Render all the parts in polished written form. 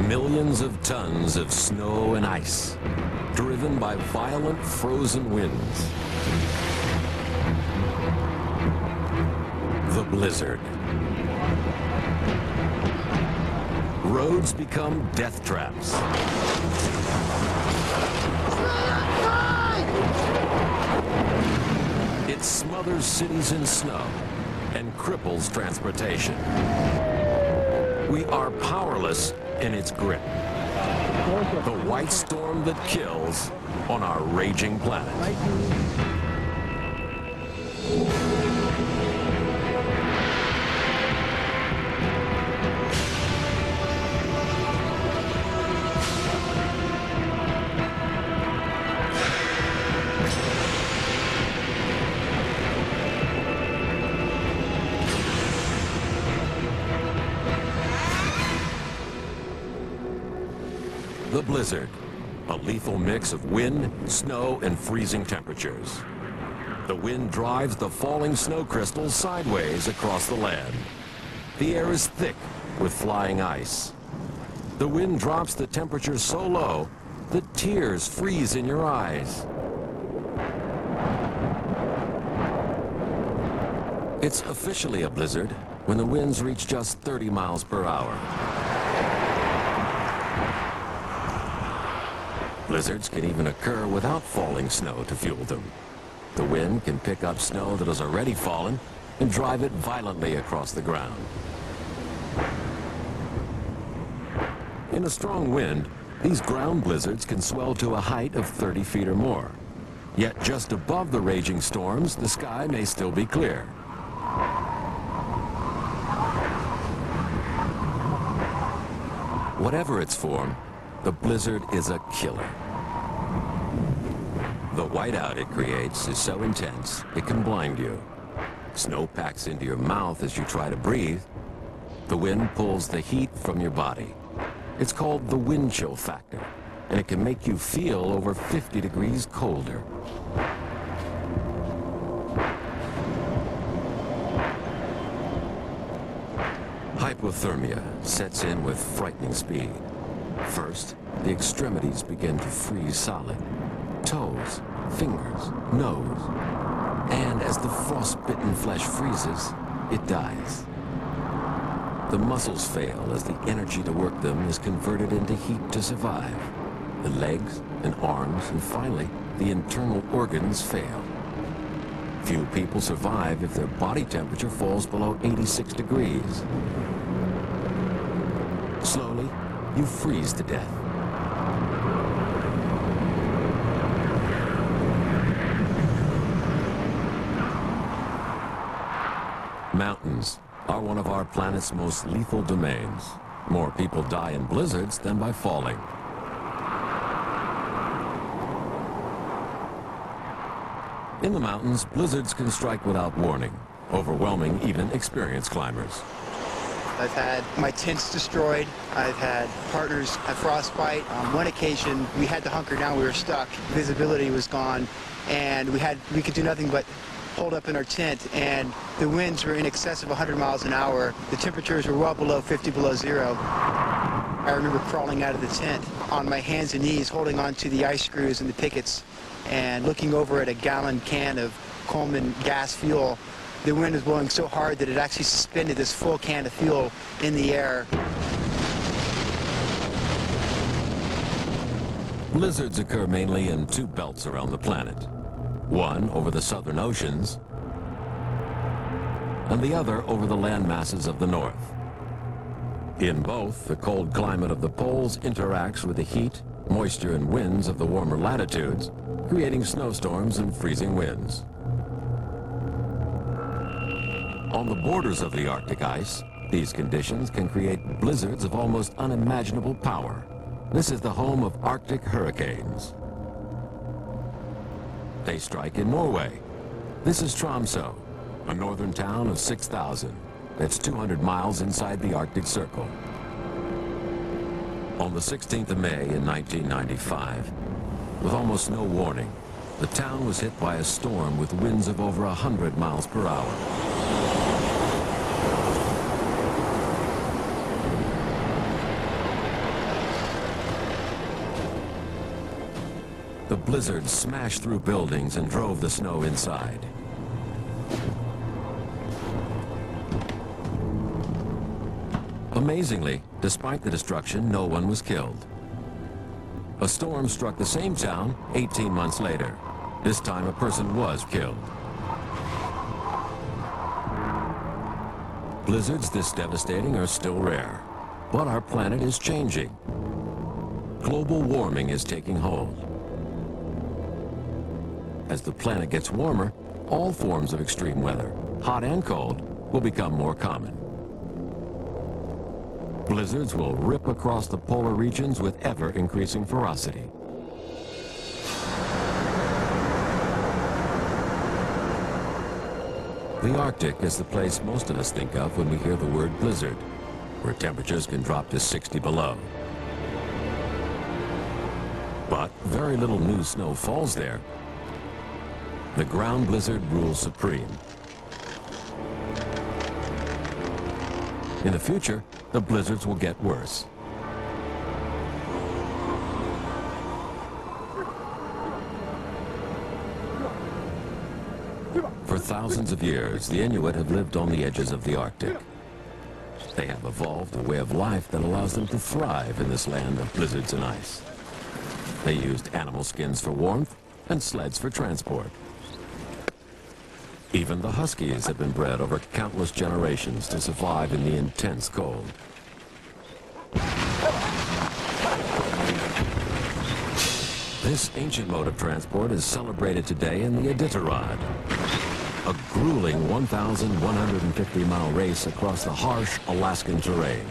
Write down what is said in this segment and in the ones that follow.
Millions of tons of snow and ice, driven by violent frozen winds. The blizzard. Roads become death traps. It smothers cities in snow and cripples transportation. We are powerless in its grip. The white storm that kills on our raging planet. The blizzard, a lethal mix of wind, snow, and freezing temperatures. The wind drives the falling snow crystals sideways across the land. The air is thick with flying ice. The wind drops the temperature so low that tears freeze in your eyes. It's officially a blizzard when the winds reach just 30 miles per hour. Blizzards can even occur without falling snow to fuel them. The wind can pick up snow that has already fallen and drive it violently across the ground. In a strong wind, these ground blizzards can swell to a height of 30 feet or more. Yet just above the raging storms, the sky may still be clear. Whatever its form, the blizzard is a killer. The whiteout it creates is so intense, it can blind you. Snow packs into your mouth as you try to breathe. The wind pulls the heat from your body. It's called the wind chill factor, and it can make you feel over 50 degrees colder. Hypothermia sets in with frightening speed. First, the extremities begin to freeze solid. Toes, fingers, nose. And as the frost-bitten flesh freezes, it dies. The muscles fail as the energy to work them is converted into heat to survive. The legs and arms and finally, the internal organs fail. Few people survive if their body temperature falls below 86 degrees. Slowly, you freeze to death. Mountains are one of our planet's most lethal domains. More people die in blizzards than by falling. In the mountains, blizzards can strike without warning, overwhelming even experienced climbers. I've had my tents destroyed. I've had partners have frostbite. On one occasion, we had to hunker down. We were stuck. Visibility was gone, and we could do nothing but hold up in our tent, and the winds were in excess of 100 miles an hour. The temperatures were well below 50 below zero. I remember crawling out of the tent on my hands and knees, holding on to the ice screws and the pickets, and looking over at a gallon can of Coleman gas fuel. The wind was blowing so hard that it actually suspended this full can of fuel in the air. Blizzards occur mainly in two belts around the planet. One over the southern oceans, and the other over the land masses of the north. In both, the cold climate of the poles interacts with the heat, moisture, and winds of the warmer latitudes, creating snowstorms and freezing winds. On the borders of the Arctic ice, these conditions can create blizzards of almost unimaginable power. This is the home of Arctic hurricanes. They strike in Norway. This is Tromsø, a northern town of 6,000. That's 200 miles inside the Arctic Circle. On the 16th of May in 1995, with almost no warning, the town was hit by a storm with winds of over 100 miles per hour. The blizzard smashed through buildings and drove the snow inside. Amazingly, despite the destruction, no one was killed. A storm struck the same town 18 months later. This time, a person was killed. Blizzards this devastating are still rare, but our planet is changing. Global warming is taking hold. As the planet gets warmer, all forms of extreme weather, hot and cold, will become more common. Blizzards will rip across the polar regions with ever-increasing ferocity. The Arctic is the place most of us think of when we hear the word blizzard, where temperatures can drop to 60 below. But very little new snow falls there. The ground blizzard rules supreme. In the future, the blizzards will get worse. For thousands of years, the Inuit have lived on the edges of the Arctic. They have evolved a way of life that allows them to thrive in this land of blizzards and ice. They used animal skins for warmth and sleds for transport. Even the huskies have been bred over countless generations to survive in the intense cold. This ancient mode of transport is celebrated today in the Iditarod, a grueling 1,150-mile race across the harsh Alaskan terrain.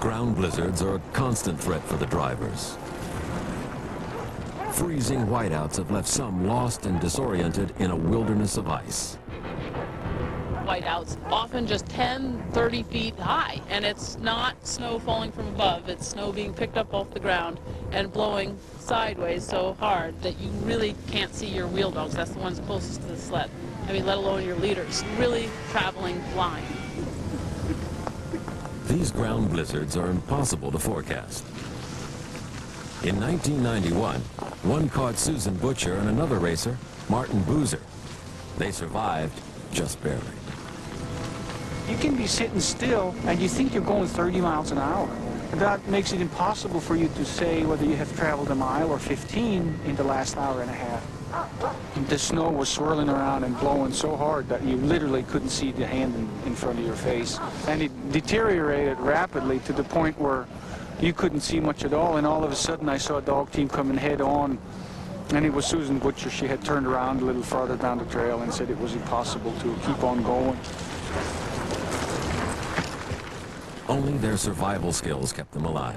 Ground blizzards are a constant threat for the drivers. Freezing whiteouts have left some lost and disoriented in a wilderness of ice. Whiteouts, often just 10, 30 feet high, and it's not snow falling from above, it's snow being picked up off the ground and blowing sideways so hard that you really can't see your wheel dogs. That's the ones closest to the sled. I mean, let alone your leaders. Really traveling blind. These ground blizzards are impossible to forecast. In 1991, one caught Susan Butcher and another racer, Martin Boozer. They survived just barely. You can be sitting still and you think you're going 30 miles an hour. That makes it impossible for you to say whether you have traveled a mile or 15 in the last hour and a half. The snow was swirling around and blowing so hard that you literally couldn't see the hand in front of your face. And it deteriorated rapidly to the point where you couldn't see much at all, and all of a sudden I saw a dog team coming head on, and it was Susan Butcher. She had turned around a little farther down the trail and said it was impossible to keep on going. Only their survival skills kept them alive.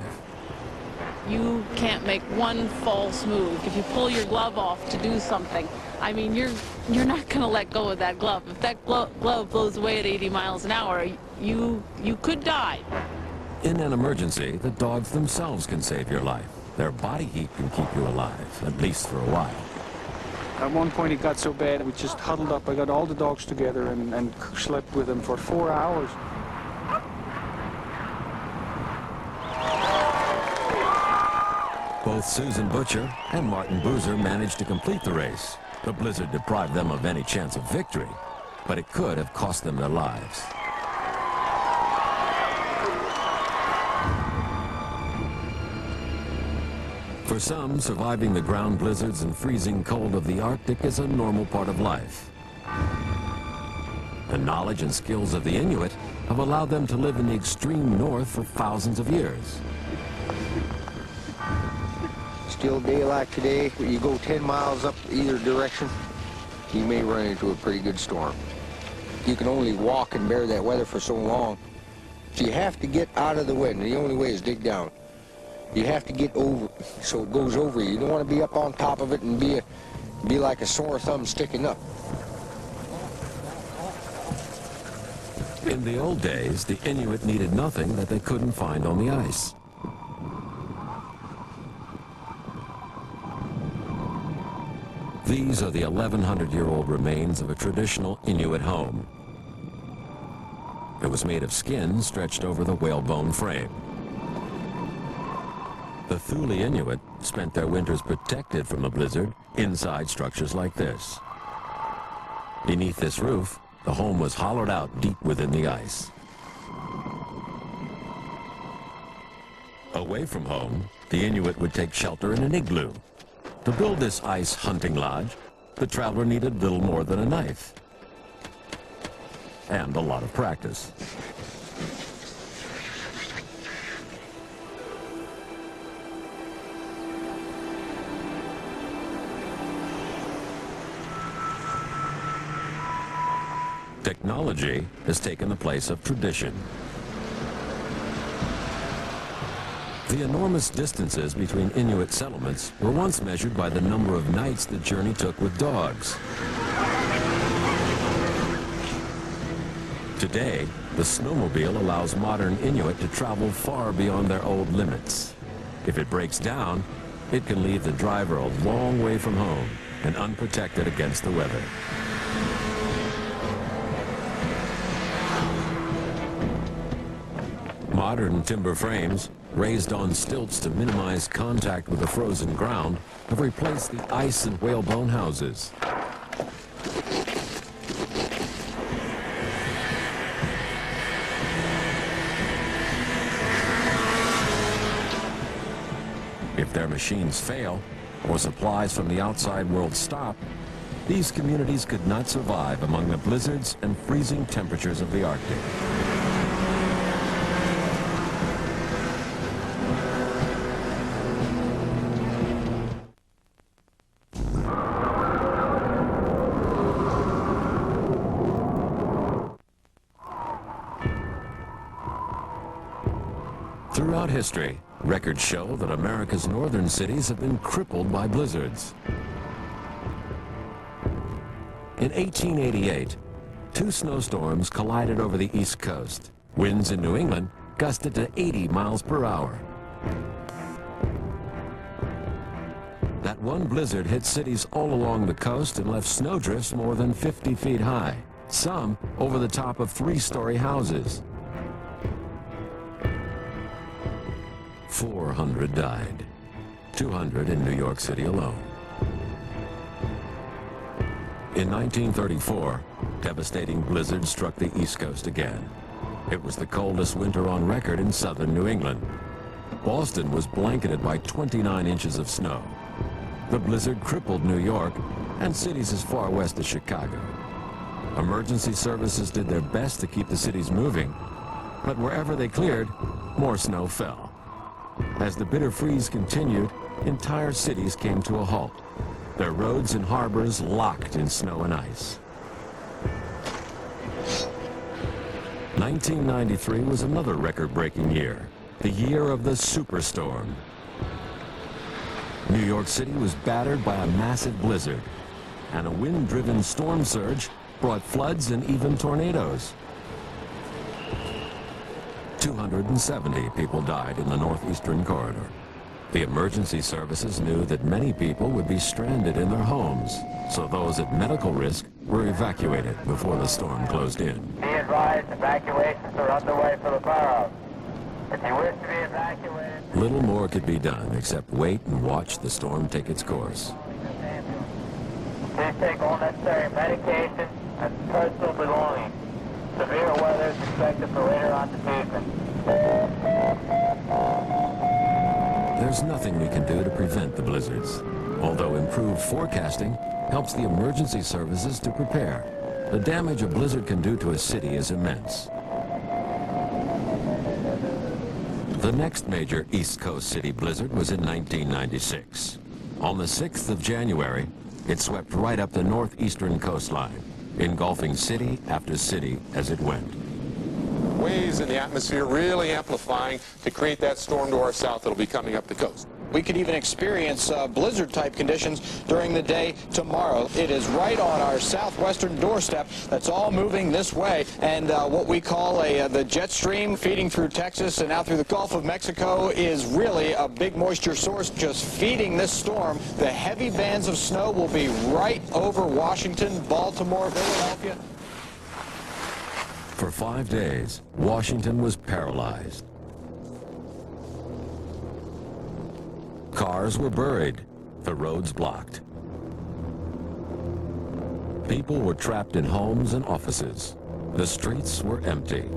You can't make one false move. If you pull your glove off to do something, I mean, you're not going to let go of that glove. If that glove blows away at 80 miles an hour, you could die. In an emergency, the dogs themselves can save your life. Their body heat can keep you alive, at least for a while. At one point it got so bad we just huddled up. I got all the dogs together and slept with them for 4 hours. Both Susan Butcher and Martin Boozer managed to complete the race. The blizzard deprived them of any chance of victory, but it could have cost them their lives. For some, surviving the ground blizzards and freezing cold of the Arctic is a normal part of life. The knowledge and skills of the Inuit have allowed them to live in the extreme north for thousands of years. Still a day like today, where you go 10 miles up either direction, you may run into a pretty good storm. You can only walk and bear that weather for so long. So you have to get out of the wind, and the only way is dig down. You have to get over so it goes over you. You don't want to be up on top of it and be like a sore thumb sticking up. In the old days, the Inuit needed nothing that they couldn't find on the ice. These are the 1,100-year-old remains of a traditional Inuit home. It was made of skin stretched over the whalebone frame. The Thule Inuit spent their winters protected from a blizzard inside structures like this. Beneath this roof, the home was hollowed out deep within the ice. Away from home, the Inuit would take shelter in an igloo. To build this ice hunting lodge, the traveler needed little more than a knife and a lot of practice. Technology has taken the place of tradition. The enormous distances between Inuit settlements were once measured by the number of nights the journey took with dogs. Today, the snowmobile allows modern Inuit to travel far beyond their old limits. If it breaks down, it can leave the driver a long way from home and unprotected against the weather. Modern timber frames, raised on stilts to minimize contact with the frozen ground, have replaced the ice and whalebone houses. If their machines fail, or supplies from the outside world stop, these communities could not survive among the blizzards and freezing temperatures of the Arctic. Throughout history, records show that America's northern cities have been crippled by blizzards. In 1888, two snowstorms collided over the East Coast. Winds in New England gusted to 80 miles per hour. That one blizzard hit cities all along the coast and left snowdrifts more than 50 feet high, some over the top of three-story houses. 400 died, 200 in New York City alone. In 1934, devastating blizzards struck the East Coast again. It was the coldest winter on record in southern New England. Boston was blanketed by 29 inches of snow. The blizzard crippled New York and cities as far west as Chicago. Emergency services did their best to keep the cities moving, but wherever they cleared, more snow fell. As the bitter freeze continued, entire cities came to a halt, their roads and harbors locked in snow and ice. 1993 was another record-breaking year, the year of the superstorm. New York City was battered by a massive blizzard, and a wind-driven storm surge brought floods and even tornadoes. 270 people died in the northeastern corridor. The emergency services knew that many people would be stranded in their homes, so those at medical risk were evacuated before the storm closed in. Be advised, evacuations are underway for the borough. If you wish to be evacuated... Little more could be done except wait and watch the storm take its course. Please take all necessary medication and personal belongings. Severe weather is expected for later on this evening. There's nothing we can do to prevent the blizzards, although improved forecasting helps the emergency services to prepare. The damage a blizzard can do to a city is immense. The next major East Coast city blizzard was in 1996. On the 6th of January, it swept right up the northeastern coastline, engulfing city after city as it went. Waves in the atmosphere really amplifying to create that storm to our south that'll be coming up the coast. We could even experience blizzard-type conditions during the day tomorrow. It is right on our southwestern doorstep. That's all moving this way. And what we call the jet stream feeding through Texas and out through the Gulf of Mexico is really a big moisture source just feeding this storm. The heavy bands of snow will be right over Washington, Baltimore, Philadelphia. For 5 days, Washington was paralyzed. Cars were buried, the roads blocked. People were trapped in homes and offices. The streets were empty.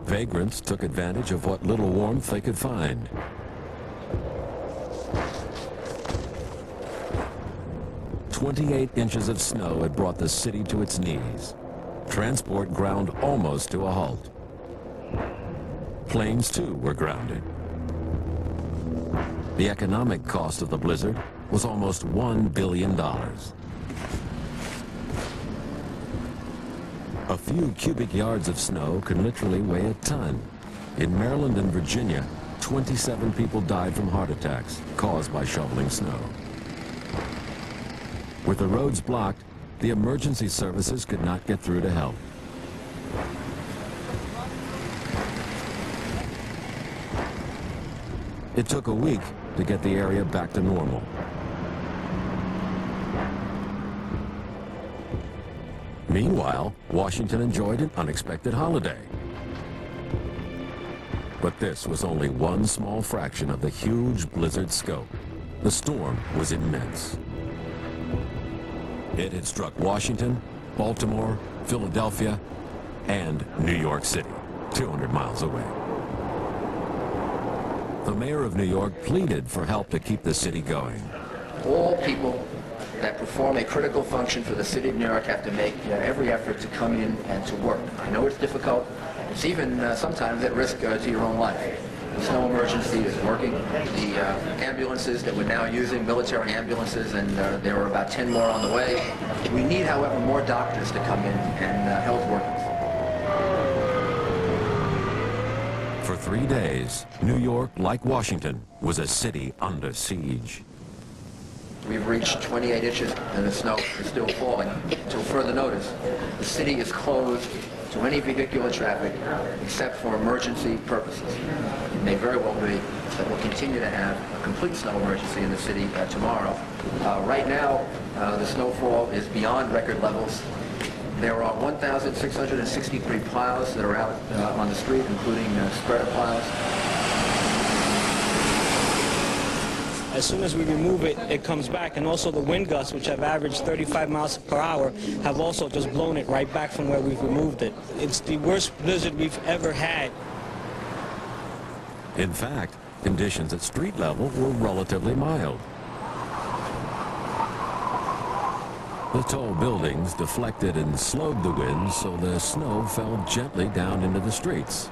Vagrants took advantage of what little warmth they could find. "28 inches of snow had brought the city to its knees. Transport ground almost to a halt. Planes, too, were grounded. The economic cost of the blizzard was almost $1 billion. A few cubic yards of snow can literally weigh a ton. In Maryland and Virginia, 27 people died from heart attacks caused by shoveling snow. With the roads blocked, the emergency services could not get through to help. It took a week to get the area back to normal. Meanwhile, Washington enjoyed an unexpected holiday. But this was only one small fraction of the huge blizzard scope. The storm was immense. It had struck Washington, Baltimore, Philadelphia, and New York City, 200 miles away. The mayor of New York pleaded for help to keep the city going. All people that perform a critical function for the city of New York have to make every effort to come in and to work. I know it's difficult. It's even sometimes at risk to your own life. The snow emergency is working. The ambulances that we're now using, military ambulances, and there are about 10 more on the way. We need, however, more doctors to come in and health workers. For 3 days, New York, like Washington, was a city under siege. We've reached 28 inches and the snow is still falling until further notice. The city is closed to any vehicular traffic except for emergency purposes. It may very well be that we'll continue to have a complete snow emergency in the city tomorrow. Right now, the snowfall is beyond record levels. There are 1,663 plows that are out on the street, including spreader plows. As soon as we remove it, it comes back, and also the wind gusts, which have averaged 35 miles per hour, have also just blown it right back from where we've removed it. It's the worst blizzard we've ever had. In fact, conditions at street level were relatively mild. The tall buildings deflected and slowed the wind, so the snow fell gently down into the streets.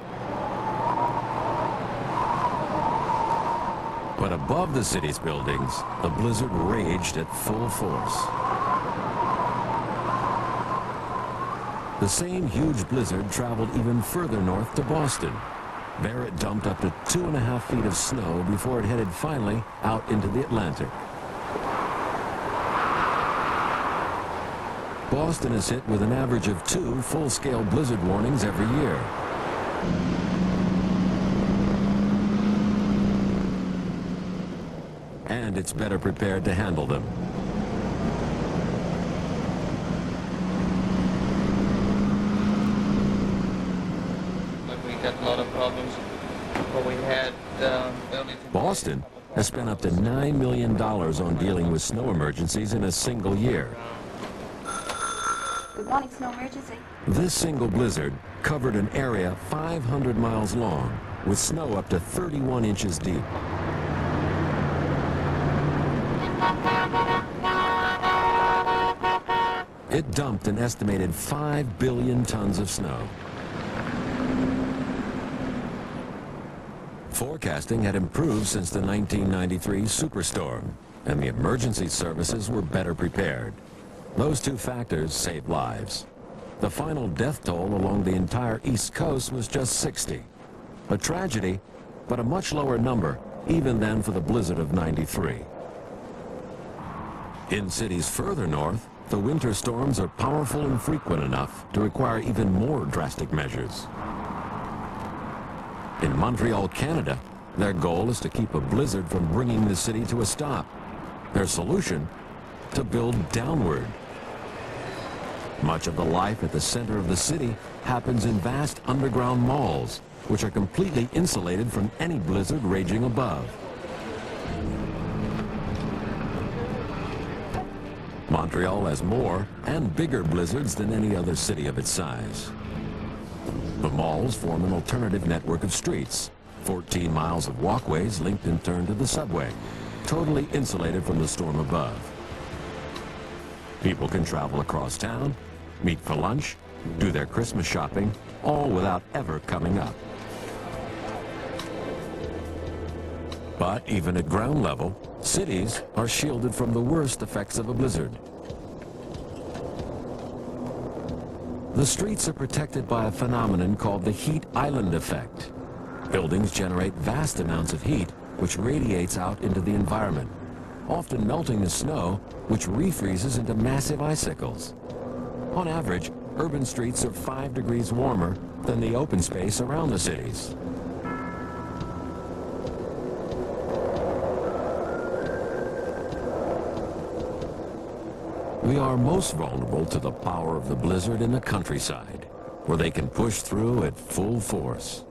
But above the city's buildings, the blizzard raged at full force. The same huge blizzard traveled even further north to Boston. There it dumped up to 2.5 feet of snow before it headed finally out into the Atlantic. Boston is hit with an average of 2 full-scale blizzard warnings every year. And it's better prepared to handle them. We got a lot of problems, but we had Boston has spent up to $9 million on dealing with snow emergencies in a single year. Good morning, snow emergency. This single blizzard covered an area 500 miles long with snow up to 31 inches deep. It dumped an estimated 5 billion tons of snow. Forecasting had improved since the 1993 superstorm, and the emergency services were better prepared. Those two factors saved lives. The final death toll along the entire East Coast was just 60. A tragedy, but a much lower number, even than for the blizzard of '93. In cities further north, the winter storms are powerful and frequent enough to require even more drastic measures. In Montreal, Canada, their goal is to keep a blizzard from bringing the city to a stop. Their solution? To build downward. Much of the life at the center of the city happens in vast underground malls, which are completely insulated from any blizzard raging above. Montreal has more and bigger blizzards than any other city of its size. The malls form an alternative network of streets, 14 miles of walkways linked in turn to the subway, totally insulated from the storm above. People can travel across town, meet for lunch, do their Christmas shopping, all without ever coming up. But even at ground level, cities are shielded from the worst effects of a blizzard. The streets are protected by a phenomenon called the heat island effect. Buildings generate vast amounts of heat, which radiates out into the environment, often melting the snow, which refreezes into massive icicles. On average, urban streets are 5 degrees warmer than the open space around the cities. We are most vulnerable to the power of the blizzard in the countryside, where they can push through at full force.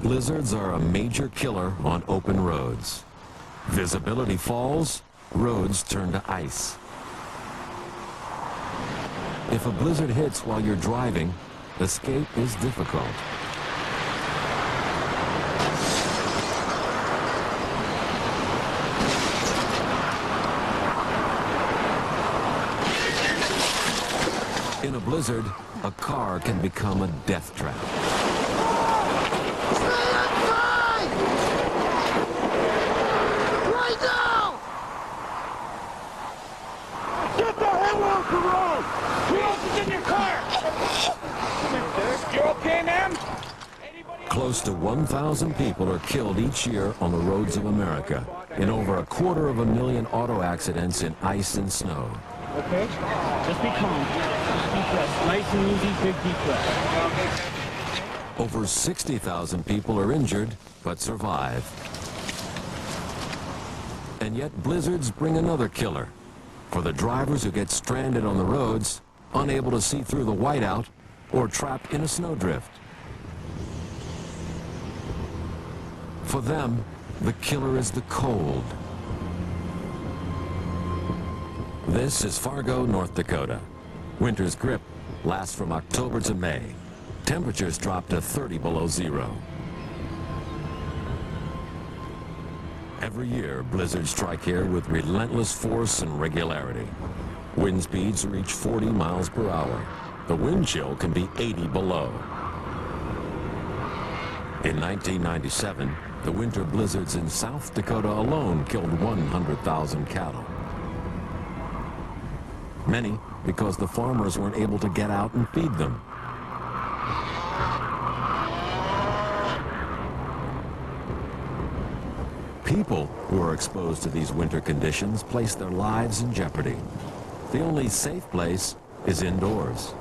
Blizzards are a major killer on open roads. Visibility falls, roads turn to ice. If a blizzard hits while you're driving, escape is difficult. In a blizzard, a car can become a death trap. Close to 1,000 people are killed each year on the roads of America, in over 250,000 auto accidents in ice and snow. Okay? Just be calm. Just deep breath. Nice and easy, big deep breath. Over 60,000 people are injured, but survive. And yet blizzards bring another killer. For the drivers who get stranded on the roads, unable to see through the whiteout, or trapped in a snowdrift. For them, the killer is the cold. This is Fargo, North Dakota. Winter's grip lasts from October to May. Temperatures drop to 30 below zero. Every year, blizzards strike here with relentless force and regularity. Wind speeds reach 40 miles per hour. The wind chill can be 80 below. In 1997, the winter blizzards in South Dakota alone killed 100,000 cattle. Many because the farmers weren't able to get out and feed them. People who are exposed to these winter conditions place their lives in jeopardy. The only safe place is indoors.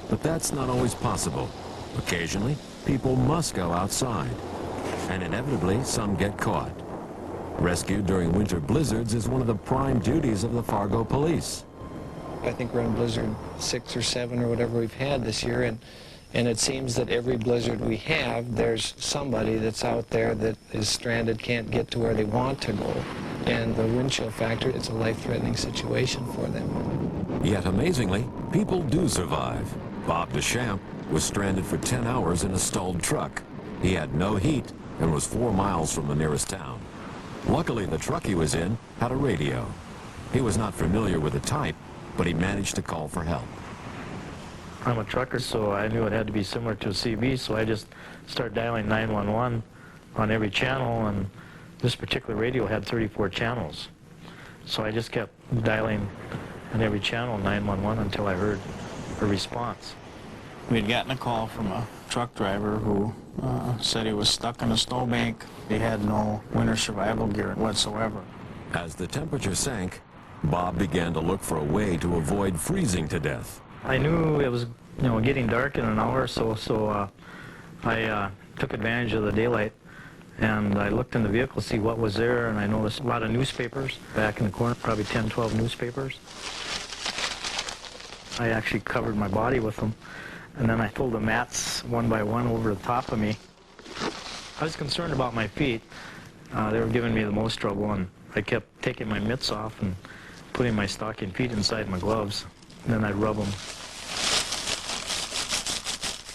But that's not always possible. Occasionally, people must go outside, and inevitably some get caught. Rescue during winter blizzards is one of the prime duties of the Fargo police. I think we're in blizzard 6 or 7 or whatever we've had this year, and it seems that every blizzard we have, there's somebody that's out there that is stranded, can't get to where they want to go. And the wind chill factor, it's a life-threatening situation for them. Yet amazingly, people do survive. Bob Deschamps was stranded for 10 hours in a stalled truck. He had no heat and was 4 miles from the nearest town. Luckily, the truck he was in had a radio. He was not familiar with the type, but he managed to call for help. I'm a trucker, so I knew it had to be similar to a CB, so I just started dialing 911 on every channel, and this particular radio had 34 channels. So I just kept dialing on every channel 911 until I heard a response. We had gotten a call from a truck driver who said he was stuck in a snowbank. He had no winter survival gear whatsoever. As the temperature sank, Bob began to look for a way to avoid freezing to death. I knew it was, getting dark in an hour or so, I took advantage of the daylight And I looked in the vehicle to see what was there, and I noticed a lot of newspapers back in the corner, probably 10, 12 newspapers. I actually covered my body with them, and then I pulled the mats one by one over the top of me. I was concerned about my feet. They were giving me the most trouble, and I kept taking my mitts off and putting my stocking feet inside my gloves, and then I'd rub them.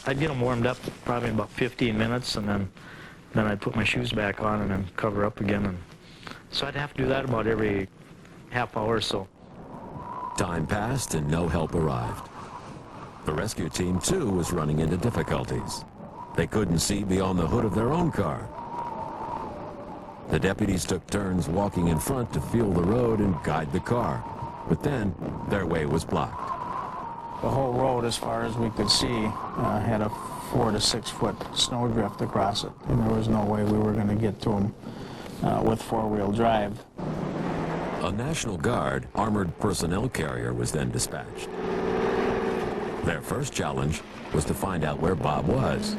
I'd get them warmed up probably in about 15 minutes, and then I'd put my shoes back on and then cover up again. And so I'd have to do that about every half hour or so. Time passed and no help arrived. The rescue team, too, was running into difficulties. They couldn't see beyond the hood of their own car. The deputies took turns walking in front to feel the road and guide the car. But then, their way was blocked. The whole road, as far as we could see, had a 4 to 6 foot snowdrift across it, and there was no way we were going to get to them with four-wheel drive. A National Guard armored personnel carrier was then dispatched. Their first challenge was to find out where Bob was.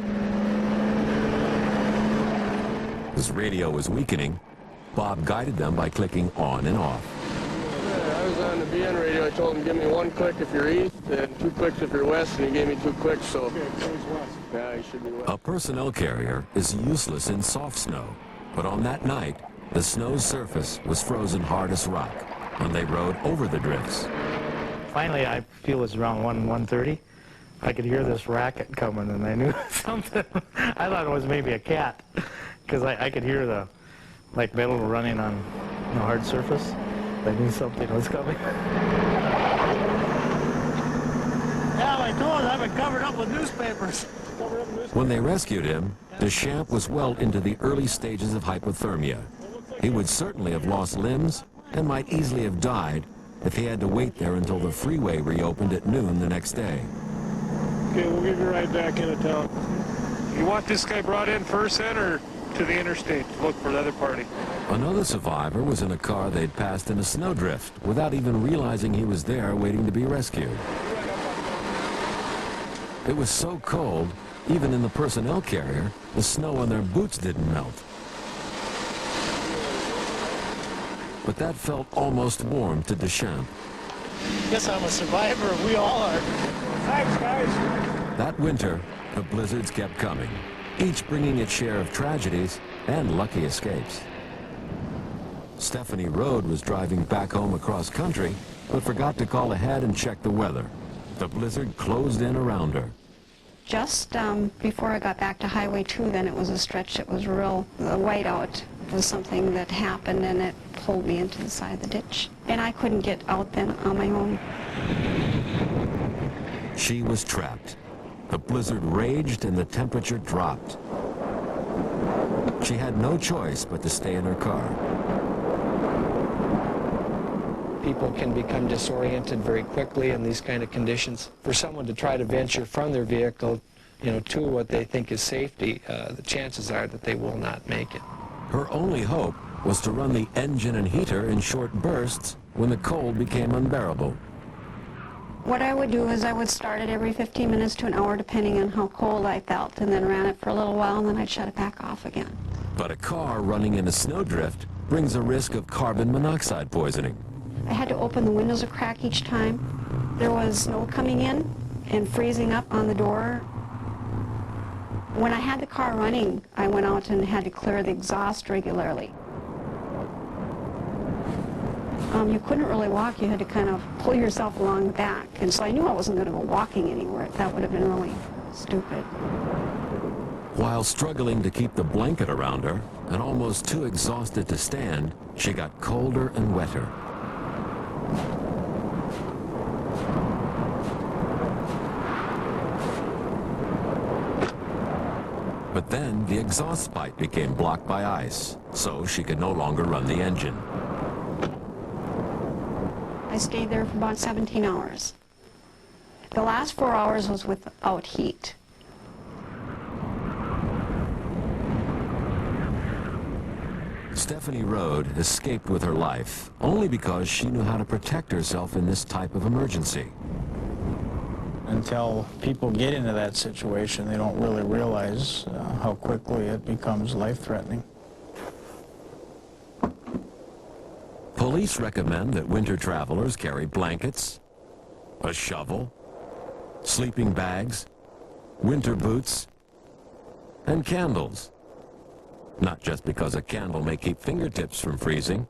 His radio was weakening. Bob guided them by clicking on and off. I was on the BN radio. I told him, give me 1 click if you're east and 2 clicks if you're west, and he gave me 2 clicks, so... Okay, he's west. Yeah, he should be west. A personnel carrier is useless in soft snow, but on that night, the snow's surface was frozen hard as rock when they rode over the drifts. Finally, I feel it was around 1:30. I could hear this racket coming, and I knew something. I thought it was maybe a cat, because I could hear the metal running on the hard surface. I knew something was coming. Yeah, I told you, I've been covered up with newspapers. When they rescued him, Deschamps was well into the early stages of hypothermia. He would certainly have lost limbs and might easily have died if he had to wait there until the freeway reopened at noon the next day. Okay, we'll give you a ride back into town. You want this guy brought in first then, or to the interstate to look for the other party? Another survivor was in a car they'd passed in a snowdrift without even realizing he was there waiting to be rescued. It was so cold, even in the personnel carrier, the snow on their boots didn't melt. But that felt almost warm to Deschamps. Guess I'm a survivor, we all are. Thanks, guys. That winter, the blizzards kept coming, each bringing its share of tragedies and lucky escapes. Stephanie Rode was driving back home across country, but forgot to call ahead and check the weather. The blizzard closed in around her. Just before I got back to Highway 2, then it was a stretch that was real. The whiteout was something that happened, and it pulled me into the side of the ditch. And I couldn't get out then on my own. She was trapped. The blizzard raged and the temperature dropped. She had no choice but to stay in her car. People can become disoriented very quickly in these kind of conditions. For someone to try to venture from their vehicle, to what they think is safety, the chances are that they will not make it. Her only hope was to run the engine and heater in short bursts when the cold became unbearable. What I would do is I would start it every 15 minutes to an hour, depending on how cold I felt, and then ran it for a little while, and then I'd shut it back off again. But a car running in a snowdrift brings a risk of carbon monoxide poisoning. I had to open the windows a crack each time. There was snow coming in and freezing up on the door. When I had the car running, I went out and had to clear the exhaust regularly. You couldn't really walk. You had to kind of pull yourself along the back. And so I knew I wasn't going to go walking anywhere. That would have been really stupid. While struggling to keep the blanket around her and almost too exhausted to stand, she got colder and wetter. But then the exhaust pipe became blocked by ice, so she could no longer run the engine. I stayed there for about 17 hours. The last 4 hours was without heat. Stephanie Rode escaped with her life only because she knew how to protect herself in this type of emergency. Until people get into that situation, they don't really realize how quickly it becomes life-threatening. Police recommend that winter travelers carry blankets, a shovel, sleeping bags, winter boots, and candles. Not just because a candle may keep fingertips from freezing,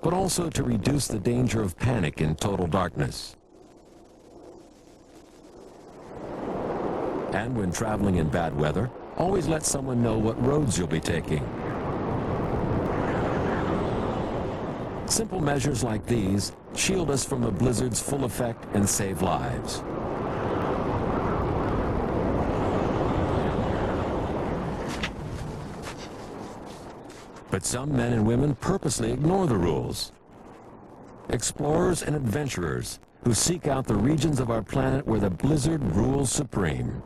but also to reduce the danger of panic in total darkness. And when traveling in bad weather, always let someone know what roads you'll be taking. Simple measures like these shield us from the blizzard's full effect and save lives. But some men and women purposely ignore the rules. Explorers and adventurers who seek out the regions of our planet where the blizzard rules supreme.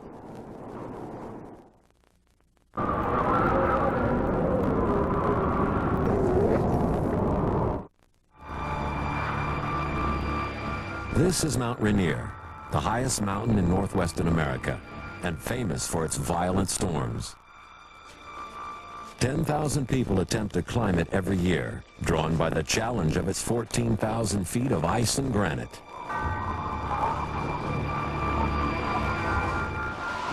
This is Mount Rainier, the highest mountain in northwestern America, and famous for its violent storms. 10,000 people attempt to climb it every year, drawn by the challenge of its 14,000 feet of ice and granite.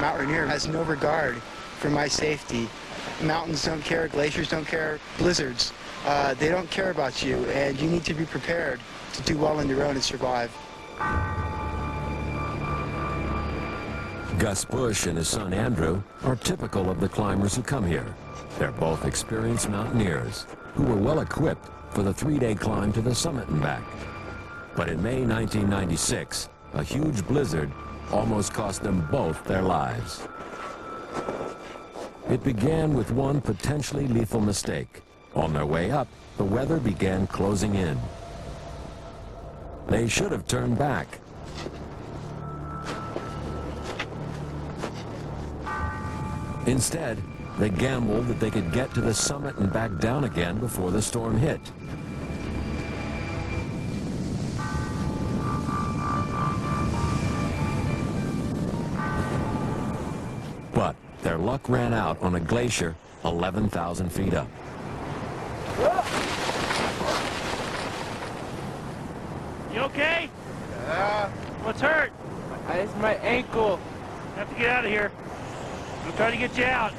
Mount Rainier has no regard for my safety. Mountains don't care, glaciers don't care, blizzards, they don't care about you, and you need to be prepared to do well on your own and survive. Gus Bush and his son Andrew are typical of the climbers who come here. They're both experienced mountaineers who were well equipped for the 3-day climb to the summit and back. But in May 1996, a huge blizzard almost cost them both their lives. It began with one potentially lethal mistake. On their way up, the weather began closing in. They should have turned back. Instead, they gambled that they could get to the summit and back down again before the storm hit. But their luck ran out on a glacier 11,000 feet up. You okay? Yeah. What's hurt? It's my ankle. Have to get out of here. I'm trying to get you out.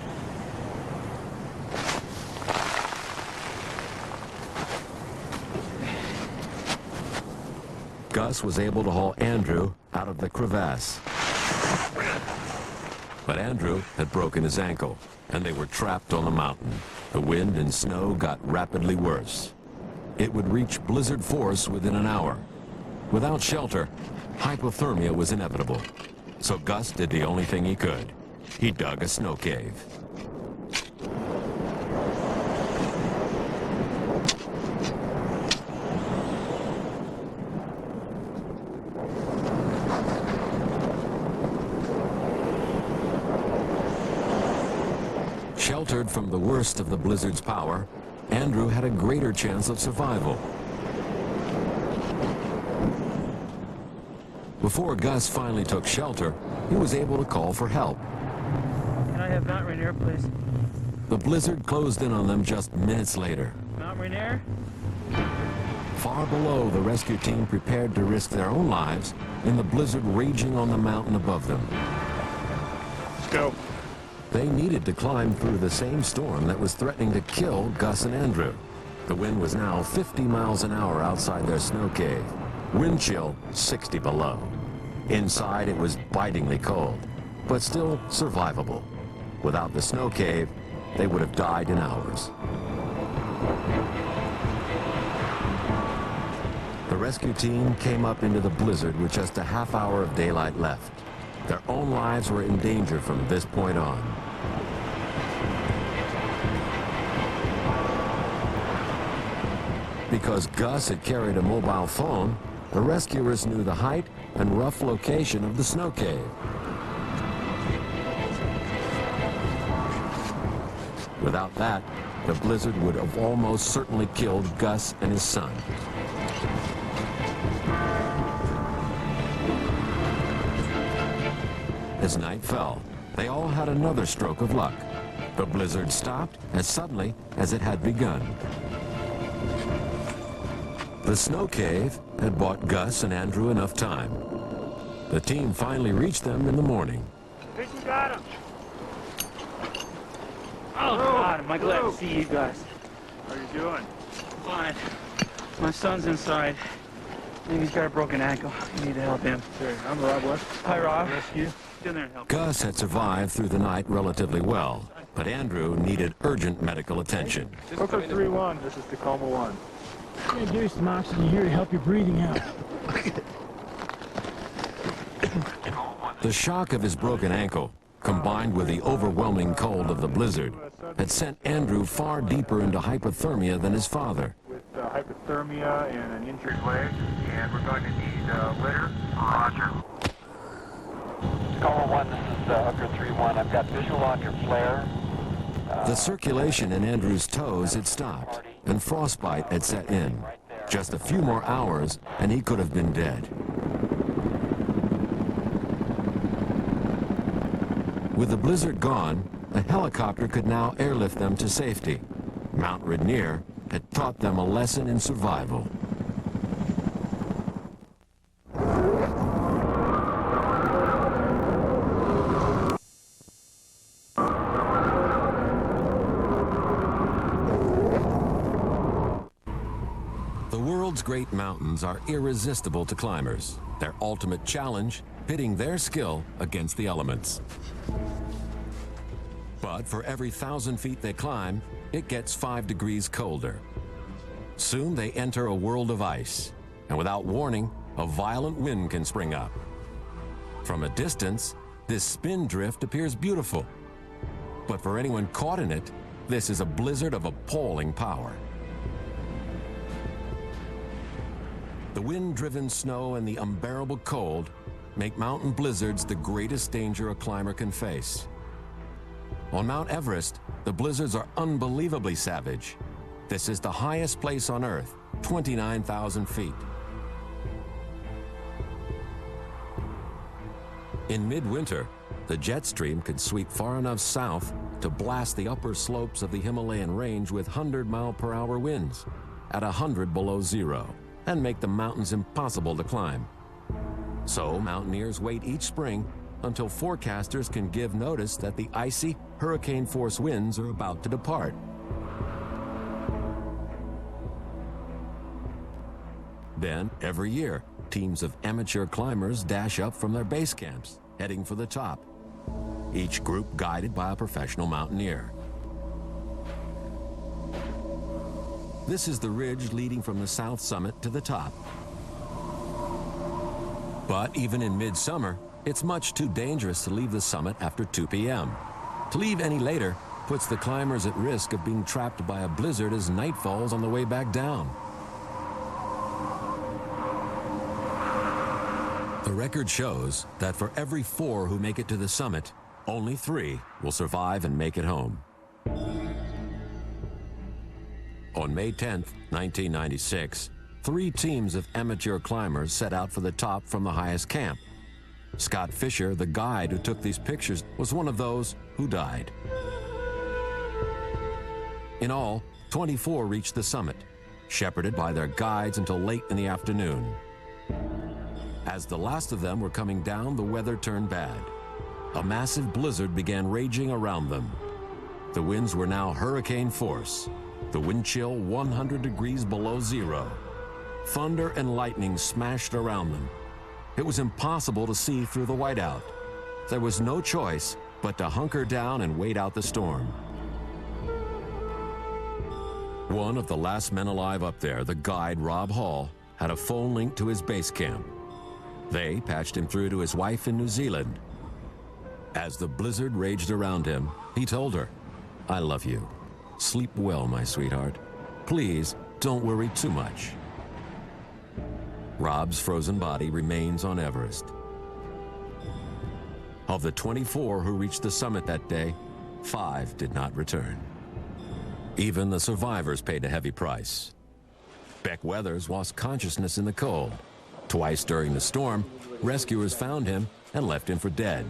Gus was able to haul Andrew out of the crevasse. But Andrew had broken his ankle, and they were trapped on the mountain. The wind and snow got rapidly worse. It would reach blizzard force within an hour. Without shelter, hypothermia was inevitable. So Gus did the only thing he could. He dug a snow cave. Sheltered from the worst of the blizzard's power, Andrew had a greater chance of survival. Before Gus finally took shelter, he was able to call for help. Can I have Mount Rainier, please? The blizzard closed in on them just minutes later. Mount Rainier? Far below, the rescue team prepared to risk their own lives in the blizzard raging on the mountain above them. Let's go. They needed to climb through the same storm that was threatening to kill Gus and Andrew. The wind was now 50 miles an hour outside their snow cave. Wind chill 60 below. Inside it was bitingly cold, but still survivable. Without the snow cave, they would have died in hours. The rescue team came up into the blizzard with just a half hour of daylight left. Their own lives were in danger from this point on. Because Gus had carried a mobile phone, the rescuers knew the height and rough location of the snow cave. Without that, the blizzard would have almost certainly killed Gus and his son. As night fell, they all had another stroke of luck. The blizzard stopped as suddenly as it had begun. The snow cave had bought Gus and Andrew enough time. The team finally reached them in the morning. I think we got him. Oh, God, am I glad to see you guys. How are you doing? Fine. My son's inside. I think he's got a broken ankle. You need to help him. Okay, I'm Rob West. Hi, Rob. Rescue. Get in there and help. Gus had survived through the night relatively well, but Andrew needed urgent medical attention. Hooker 3-1, this is Tacoma 1. I'm gonna give you some oxygen here to help your breathing out. The shock of his broken ankle, combined with the overwhelming cold of the blizzard, had sent Andrew far deeper into hypothermia than his father. With hypothermia and an injured leg, and we're going to need litter. Roger. Tacoma 1, this is Hooker 3-1. I've got visual on your flare. The circulation in Andrew's toes had stopped, and frostbite had set in. Just a few more hours, and he could have been dead. With the blizzard gone, a helicopter could now airlift them to safety. Mount Rainier had taught them a lesson in survival. The world's great mountains are irresistible to climbers. Their ultimate challenge, pitting their skill against the elements. But for every 1,000 feet they climb, it gets 5 degrees colder. Soon they enter a world of ice, and without warning, a violent wind can spring up. From a distance, this spin drift appears beautiful. But for anyone caught in it, this is a blizzard of appalling power. The wind-driven snow and the unbearable cold make mountain blizzards the greatest danger a climber can face. On Mount Everest, the blizzards are unbelievably savage. This is the highest place on Earth, 29,000 feet. In midwinter, the jet stream could sweep far enough south to blast the upper slopes of the Himalayan range with 100-mile-per-hour winds at 100 below zero, and make the mountains impossible to climb. So mountaineers wait each spring until forecasters can give notice that the icy, hurricane-force winds are about to depart. Then, every year, teams of amateur climbers dash up from their base camps, heading for the top, each group guided by a professional mountaineer. This is the ridge leading from the south summit to the top. But even in midsummer, it's much too dangerous to leave the summit after 2 p.m. To leave any later puts the climbers at risk of being trapped by a blizzard as night falls on the way back down. The record shows that for every 4 who make it to the summit, only 3 will survive and make it home. On May 10th, 1996, 3 teams of amateur climbers set out for the top from the highest camp. Scott Fisher, the guide who took these pictures, was one of those who died. In all, 24 reached the summit, shepherded by their guides until late in the afternoon. As the last of them were coming down, the weather turned bad. A massive blizzard began raging around them. The winds were now hurricane force. The wind chill 100 degrees below zero. Thunder and lightning smashed around them. It was impossible to see through the whiteout. There was no choice but to hunker down and wait out the storm. One of the last men alive up there, the guide Rob Hall, had a phone link to his base camp. They patched him through to his wife in New Zealand. As the blizzard raged around him, he told her, "I love you. Sleep well, my sweetheart. Please don't worry too much." Rob's frozen body remains on Everest. Of the 24 who reached the summit that day, 5 did not return. Even the survivors paid a heavy price. Beck Weathers lost consciousness in the cold. Twice during the storm, rescuers found him and left him for dead.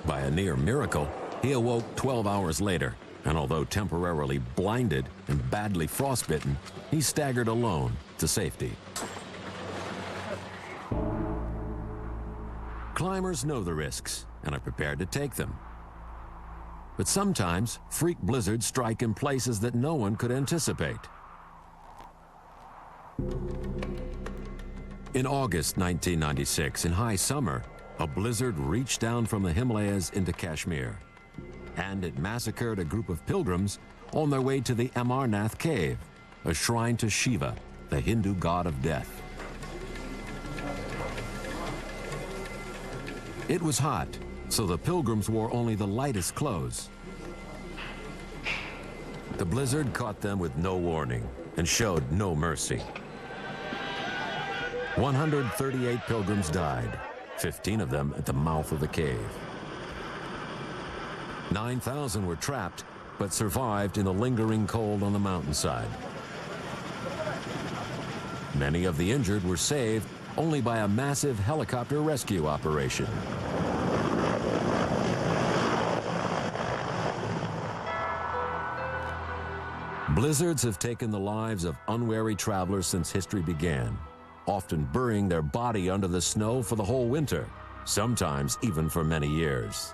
By a near miracle, he awoke 12 hours later, And although temporarily blinded and badly frostbitten, he staggered alone to safety. Climbers know the risks and are prepared to take them. But sometimes, freak blizzards strike in places that no one could anticipate. In August 1996, in high summer, a blizzard reached down from the Himalayas into Kashmir, and it massacred a group of pilgrims on their way to the Amarnath Cave, a shrine to Shiva, the Hindu god of death. It was hot, so the pilgrims wore only the lightest clothes. The blizzard caught them with no warning and showed no mercy. 138 pilgrims died, 15 of them at the mouth of the cave. 9,000 were trapped, but survived in the lingering cold on the mountainside. Many of the injured were saved only by a massive helicopter rescue operation. Blizzards have taken the lives of unwary travelers since history began, often burying their body under the snow for the whole winter, sometimes even for many years.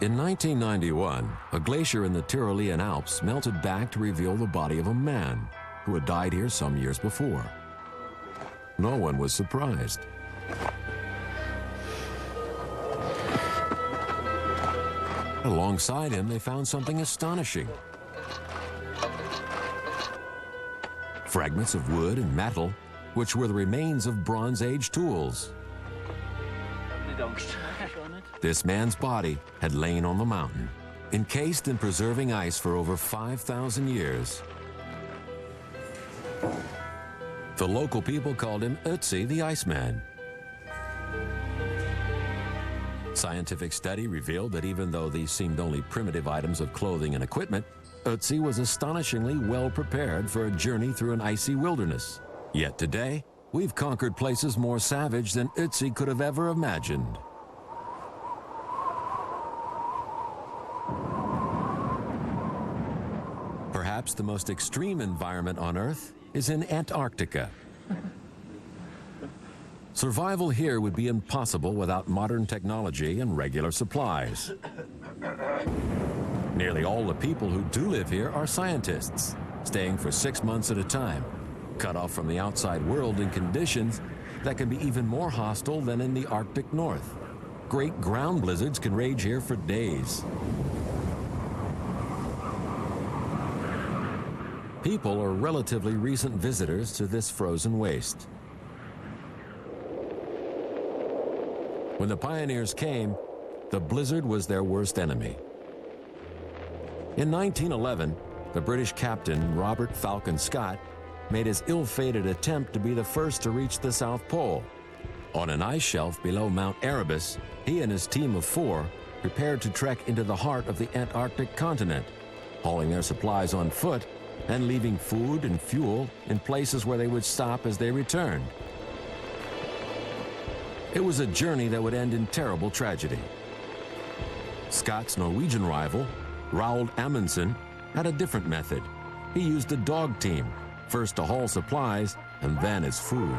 In 1991, a glacier in the Tyrolean Alps melted back to reveal the body of a man who had died here some years before. No one was surprised. Alongside him, they found something astonishing. Fragments of wood and metal, which were the remains of Bronze Age tools. This man's body had lain on the mountain, encased in preserving ice for over 5,000 years. The local people called him Ötzi the Iceman. Scientific study revealed that even though these seemed only primitive items of clothing and equipment, Ötzi was astonishingly well prepared for a journey through an icy wilderness. Yet today, we've conquered places more savage than Ötzi could have ever imagined. Perhaps the most extreme environment on Earth is in Antarctica. Survival here would be impossible without modern technology and regular supplies. Nearly all the people who do live here are scientists, staying for 6 months at a time, cut off from the outside world in conditions that can be even more hostile than in the Arctic North. Great ground blizzards can rage here for days. People are relatively recent visitors to this frozen waste. When the pioneers came, the blizzard was their worst enemy. In 1911, the British captain Robert Falcon Scott made his ill-fated attempt to be the first to reach the South Pole. On an ice shelf below Mount Erebus, he and his team of 4 prepared to trek into the heart of the Antarctic continent, hauling their supplies on foot and leaving food and fuel in places where they would stop as they returned. It was a journey that would end in terrible tragedy. Scott's Norwegian rival, Roald Amundsen, had a different method. He used a dog team, first to haul supplies and then as food.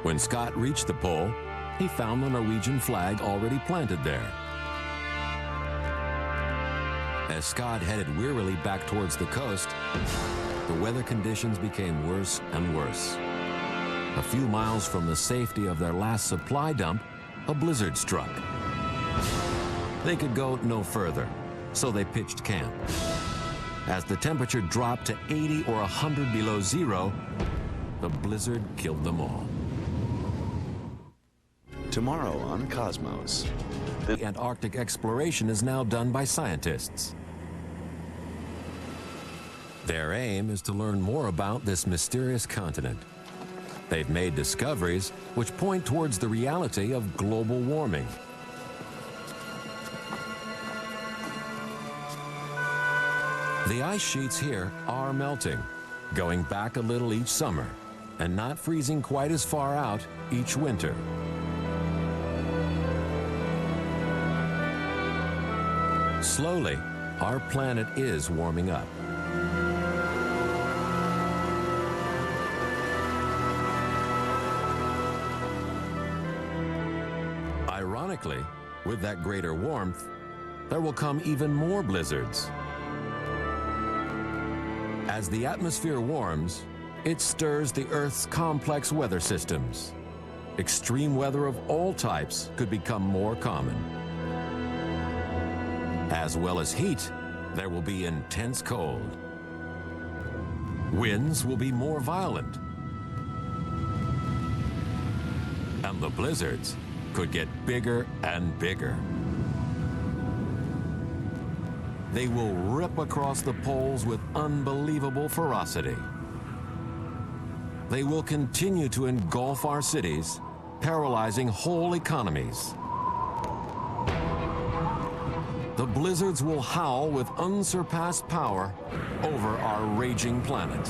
When Scott reached the pole, he found the Norwegian flag already planted there. As Scott headed wearily back towards the coast, the weather conditions became worse and worse. A few miles from the safety of their last supply dump, a blizzard struck. They could go no further, so they pitched camp. As the temperature dropped to 80 or 100 below zero, the blizzard killed them all. Tomorrow on Cosmos. The Antarctic exploration is now done by scientists. Their aim is to learn more about this mysterious continent. They've made discoveries which point towards the reality of global warming. The ice sheets here are melting, going back a little each summer, and not freezing quite as far out each winter. Slowly, our planet is warming up. Ironically, with that greater warmth, there will come even more blizzards. As the atmosphere warms, it stirs the Earth's complex weather systems. Extreme weather of all types could become more common. As well as heat, there will be intense cold. Winds will be more violent. And the blizzards could get bigger and bigger. They will rip across the poles with unbelievable ferocity. They will continue to engulf our cities, paralyzing whole economies. The blizzards will howl with unsurpassed power over our raging planet.